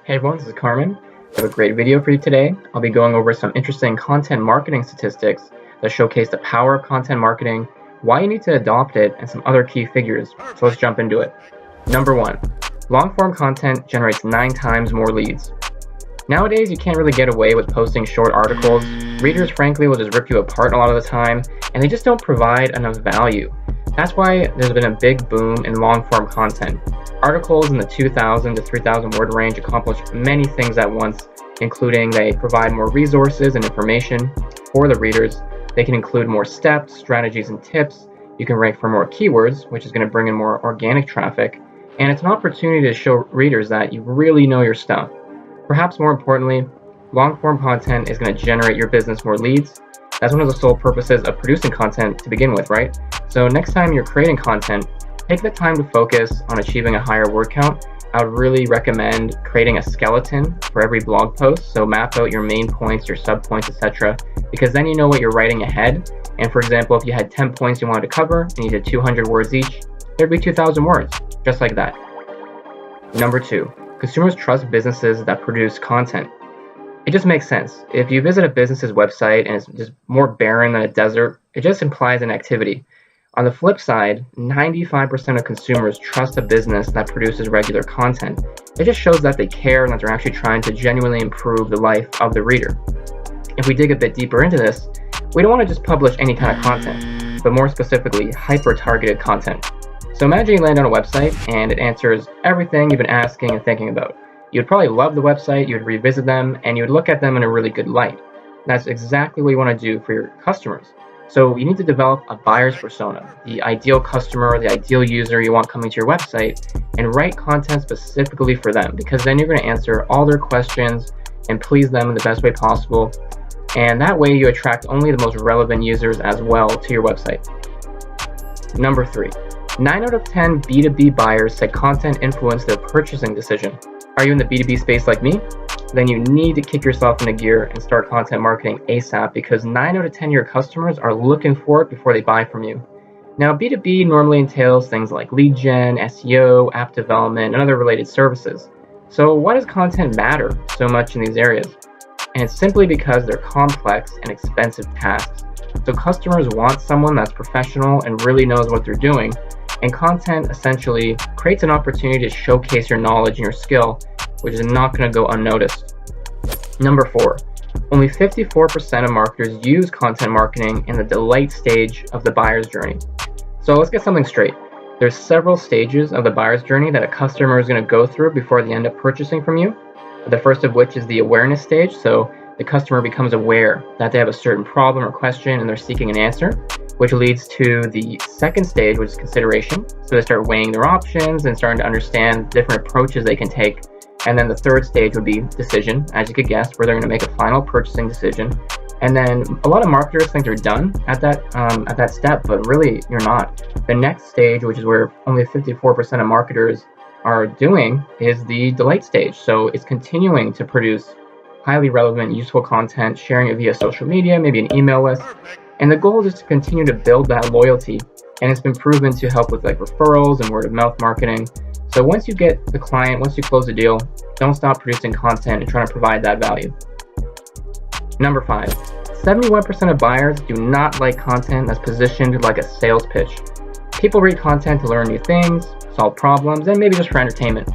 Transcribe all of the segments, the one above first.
Hey everyone, this is Carmen. I have a great video for you today. I'll be going over some interesting content marketing statistics that showcase the power of content marketing, why you need to adopt it, and some other key figures. So let's jump into it. Number 1, long-form content generates 9 times more leads. Nowadays, you can't really get away with posting short articles. Readers, frankly, will just rip you apart a lot of the time, and they just don't provide enough value. That's why there's been a big boom in long-form content. Articles in the 2,000 to 3,000 word range accomplish many things at once, including they provide more resources and information for the readers. They can include more steps, strategies, and tips. You can rank for more keywords, which is going to bring in more organic traffic. And it's an opportunity to show readers that you really know your stuff. Perhaps more importantly, long-form content is going to generate your business more leads. That's one of the sole purposes of producing content to begin with, right? So next time you're creating content, take the time to focus on achieving a higher word count. I would really recommend creating a skeleton for every blog post. So map out your main points, your sub points, etc. Because then you know what you're writing ahead. And for example, if you had 10 points you wanted to cover and you did 200 words each, there'd be 2,000 words, just like that. Number 2, consumers trust businesses that produce content. It just makes sense. If you visit a business's website and it's just more barren than a desert, it just implies inactivity. On the flip side, 95% of consumers trust a business that produces regular content. It just shows that they care and that they're actually trying to genuinely improve the life of the reader. If we dig a bit deeper into this, we don't want to just publish any kind of content, but more specifically, hyper-targeted content. So imagine you land on a website and it answers everything you've been asking and thinking about. You'd probably love the website, you'd revisit them, and you'd look at them in a really good light. That's exactly what you want to do for your customers. So you need to develop a buyer's persona, the ideal customer, the ideal user you want coming to your website, and write content specifically for them, because then you're going to answer all their questions and please them in the best way possible. And that way you attract only the most relevant users as well to your website. Number 3, 9 out of 10 B2B buyers said content influenced their purchasing decision. Are you in the B2B space like me? Then you need to kick yourself into gear and start content marketing ASAP, because 9 out of 10 of your customers are looking for it before they buy from you. Now, B2B normally entails things like lead gen, SEO, app development, and other related services. So why does content matter so much in these areas? And it's simply because they're complex and expensive tasks. So customers want someone that's professional and really knows what they're doing. And content essentially creates an opportunity to showcase your knowledge and your skill, which is not going to go unnoticed. Number 4, only 54% of marketers use content marketing in the delight stage of the buyer's journey. So let's get something straight. There's several stages of the buyer's journey that a customer is going to go through before they end up purchasing from you. The first of which is the awareness stage. So the customer becomes aware that they have a certain problem or question and they're seeking an answer, which leads to the second stage, which is consideration. So they start weighing their options and starting to understand different approaches they can take. And then the third stage would be decision, as you could guess, where they're going to make a final purchasing decision. And then a lot of marketers think they're done at that step, but really you're not. The next stage, which is where only 54% of marketers are doing, is the delight stage. So it's continuing to produce highly relevant, useful content, sharing it via social media, maybe an email list. And the goal is to continue to build that loyalty. And it's been proven to help with like referrals and word of mouth marketing. So once you get the client, once you close the deal, don't stop producing content and trying to provide that value. Number 5, 71% of buyers do not like content that's positioned like a sales pitch. People read content to learn new things, solve problems, and maybe just for entertainment,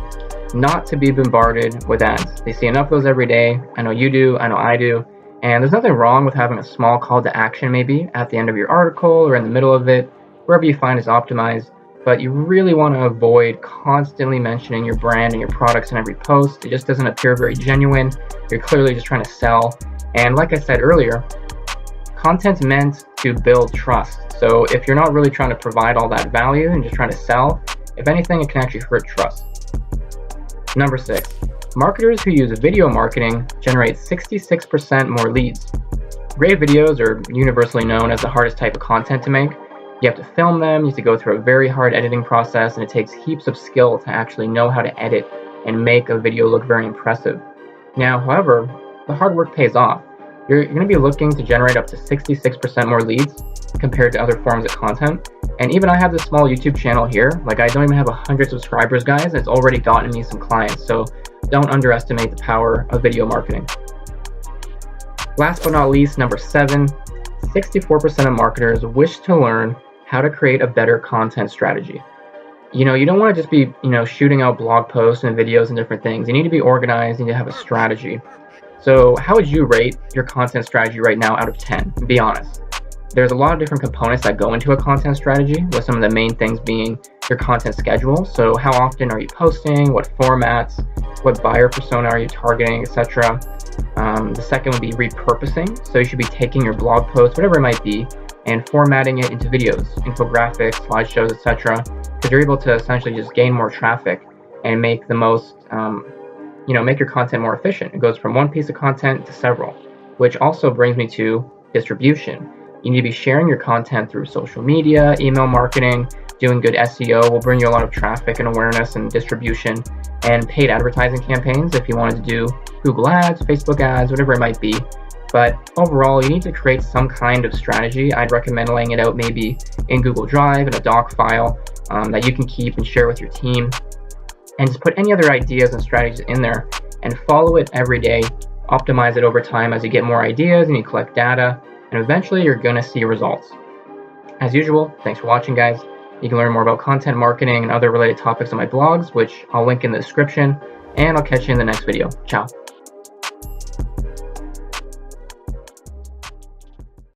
not to be bombarded with ads. They see enough of those every day. I know you do, I know I do. And there's nothing wrong with having a small call to action maybe at the end of your article or in the middle of it, wherever you find is optimized. But you really want to avoid constantly mentioning your brand and your products in every post. It just doesn't appear very genuine. You're clearly just trying to sell. And like I said earlier, content's meant to build trust. So if you're not really trying to provide all that value and just trying to sell, if anything, it can actually hurt trust. Number 6, marketers who use video marketing generate 66% more leads. Great videos are universally known as the hardest type of content to make. You have to film them, you have to go through a very hard editing process, and it takes heaps of skill to actually know how to edit and make a video look very impressive. Now, however, the hard work pays off. You're going to be looking to generate up to 66% more leads compared to other forms of content. And even I have this small YouTube channel here, like I don't even have 100 subscribers, guys, and it's already gotten me some clients. So don't underestimate the power of video marketing. Last but not least, number 7, 64% of marketers wish to learn how to create a better content strategy. You don't want to just be, shooting out blog posts and videos and different things. You need to be organized, you need to have a strategy. So how would you rate your content strategy right now out of 10? Be honest. There's a lot of different components that go into a content strategy, with some of the main things being your content schedule. So how often are you posting, what formats, what buyer persona are you targeting, etc. The second would be repurposing. So you should be taking your blog post, whatever it might be, and formatting it into videos, infographics, slideshows, etc. Because you're able to essentially just gain more traffic and make the most, make your content more efficient. It goes from one piece of content to several, which also brings me to distribution. You need to be sharing your content through social media, email marketing, doing good SEO will bring you a lot of traffic and awareness and distribution, and paid advertising campaigns if you wanted to do Google ads, Facebook ads, whatever it might be. But overall, you need to create some kind of strategy. I'd recommend laying it out maybe in Google Drive in a doc file that you can keep and share with your team. And just put any other ideas and strategies in there and follow it every day. Optimize it over time as you get more ideas and you collect data. And eventually you're going to see results. As usual, thanks for watching, guys. You can learn more about content marketing and other related topics on my blogs, which I'll link in the description. And I'll catch you in the next video. Ciao.